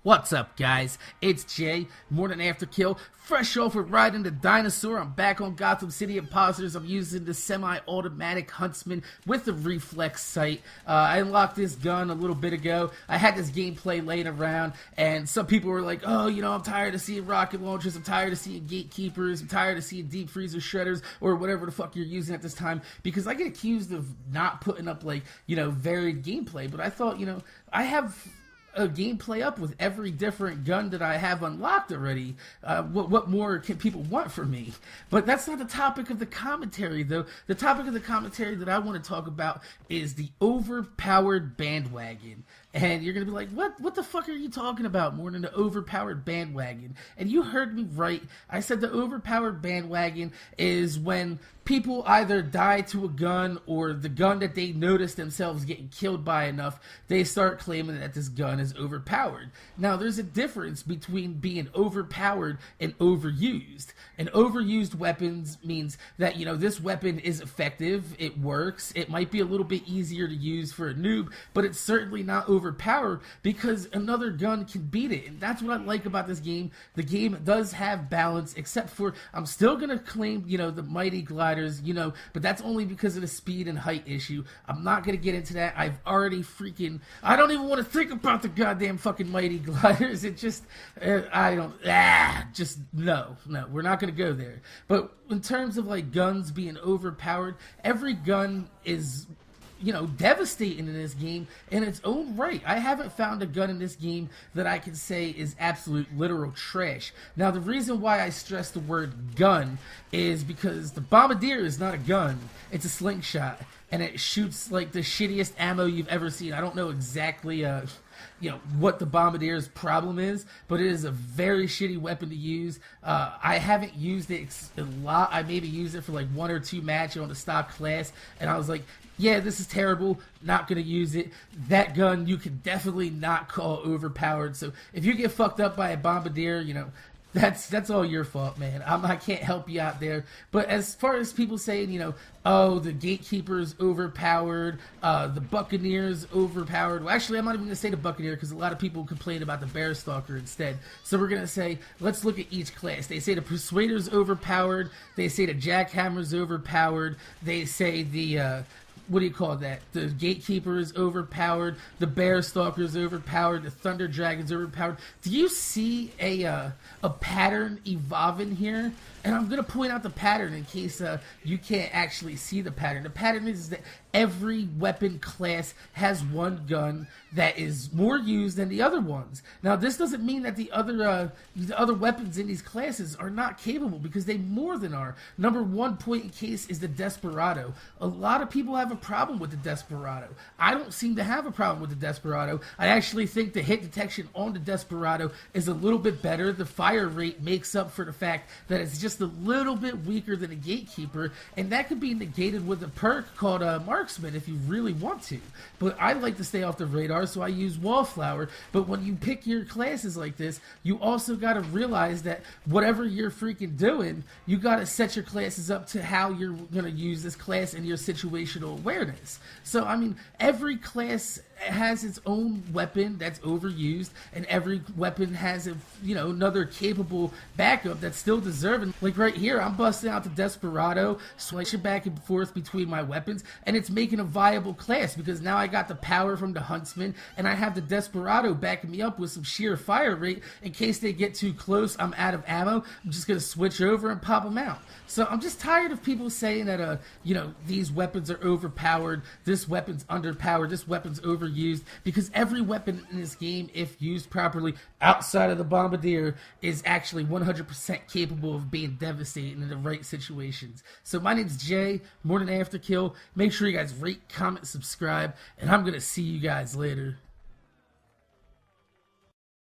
What's up, guys? It's Jay, Morning After Kill, fresh off of riding the dinosaur. I'm back on Gotham City Impostors. I'm using the semi-automatic Huntsman with the reflex sight. I unlocked this gun a little bit ago. I had this gameplay laying around, and some people were like, oh, you know, I'm tired of seeing rocket launchers, I'm tired of seeing gatekeepers, I'm tired of seeing deep freezer shredders, or whatever the fuck you're using at this time, because I get accused of not putting up, like, you know, varied gameplay. But I thought, you know, I have a gameplay up with every different gun that I have unlocked already. What more can people want from me? But that's not the topic of the commentary, though. The topic of the commentary that I want to talk about is the overpowered bandwagon. And you're going to be like, what the fuck are you talking about more than the overpowered bandwagon? And you heard me right. I said the overpowered bandwagon is when people either die to a gun, or the gun that they notice themselves getting killed by enough, they start claiming that this gun is overpowered. Now, there's a difference between being overpowered and overused. And overused weapons means that, you know, this weapon is effective, it works, it might be a little bit easier to use for a noob, but it's certainly not overpowered because another gun can beat it. And that's what I like about this game. The game does have balance, except for I'm still going to claim, you know, the mighty gliders, you know, but that's only because of the speed and height issue. I'm not going to get into that. I've already I don't even want to think about the goddamn fucking mighty gliders. It just, no, we're not going to go there. But in terms of like guns being overpowered, every gun is, you know, devastating in this game in its own right. I haven't found a gun in this game that I can say is absolute literal trash. Now, the reason why I stress the word gun is because the Bombardier is not a gun, it's a slingshot, and it shoots like the shittiest ammo you've ever seen. I don't know exactly you know, what the Bombardier's problem is, but it is a very shitty weapon to use. I haven't used it a lot. I maybe used it for like 1 or 2 matches on the stock class, and I was like, yeah, this is terrible, not going to use it. That gun you can definitely not call overpowered. So if you get fucked up by a Bombardier, you know, that's all your fault, man. I can't help you out there. But as far as people saying, you know, oh, the Gatekeeper's overpowered, the Buccaneer's overpowered. Well, actually, I'm not even going to say the Buccaneer because a lot of people complain about the Bear Stalker instead. So we're going to say, let's look at each class. They say the Persuader's overpowered. They say the Jackhammer's overpowered. They say the what do you call that? The Gatekeeper is overpowered. The Bear Stalker is overpowered. The Thunder Dragon's overpowered. Do you see a pattern evolving here? And I'm going to point out the pattern in case you can't actually see the pattern. The pattern is that every weapon class has one gun that is more used than the other ones. Now, this doesn't mean that the other weapons in these classes are not capable, because they more than are. Number one point in case is the Desperado. A lot of people have a problem with the Desperado. I don't seem to have a problem with the Desperado. I actually think the hit detection on the Desperado is a little bit better. The fire rate makes up for the fact that it's just a little bit weaker than a Gatekeeper, and that could be negated with a perk called Marksman if you really want to. But I like to stay off the radar, so I use Wallflower. But when you pick your classes like this, you also got to realize that whatever you're freaking doing, you got to set your classes up to how you're going to use this class and your situational awareness. So, I mean, every class has its own weapon that's overused, and every weapon has a, you know, another capable backup that's still deserving. Like right here, I'm busting out the Desperado, switching back and forth between my weapons, and it's making a viable class because now I got the power from the Huntsman, and I have the Desperado backing me up with some sheer fire rate. In case they get too close, I'm out of ammo, I'm just gonna switch over and pop them out. So I'm just tired of people saying that you know, these weapons are overpowered, this weapon's underpowered, this weapon's overused, because every weapon in this game, if used properly outside of the Bombardier, is actually 100% capable of being devastating in the right situations. So my name's Jay, Morning After Kill. Make sure you guys rate, comment, subscribe, and I'm gonna see you guys later.